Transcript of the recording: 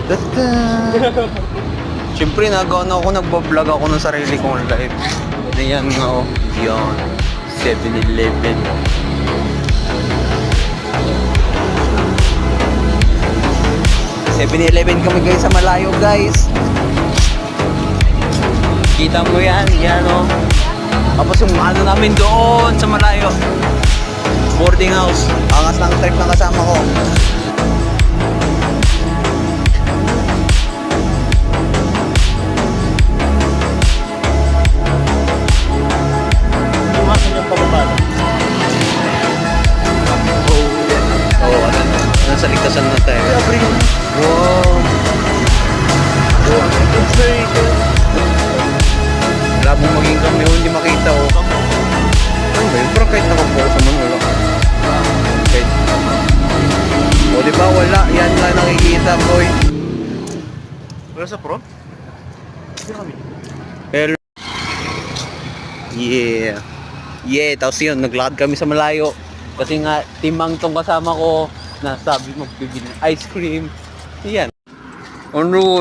Tata. Siyempre, nagbablog ako ng sarili kong live. Ayan nga, oh. Yan. 7-Eleven. Kami guys sa malayo, guys. Kita mo yan, yan, oh. Tapos yung ano namin doon sa malayo. Boarding house. Angas ng trip ng kasama ko. Nasa ligtasan na tayo. Wow. Labong maging kami, hindi makita, oh. Ano ba yun? Parang kahit nakapokus naman, wala. Kahit. O, diba? Wala. Yan lang nakikita, boy. Wala sa pro? Hindi kami. Hello. Yeah. Yeah, tapos yun, naglakad kami sa malayo. Kasi nga, timang tong kasama ko, nasabi magbibili ng ice cream. Yan. On road.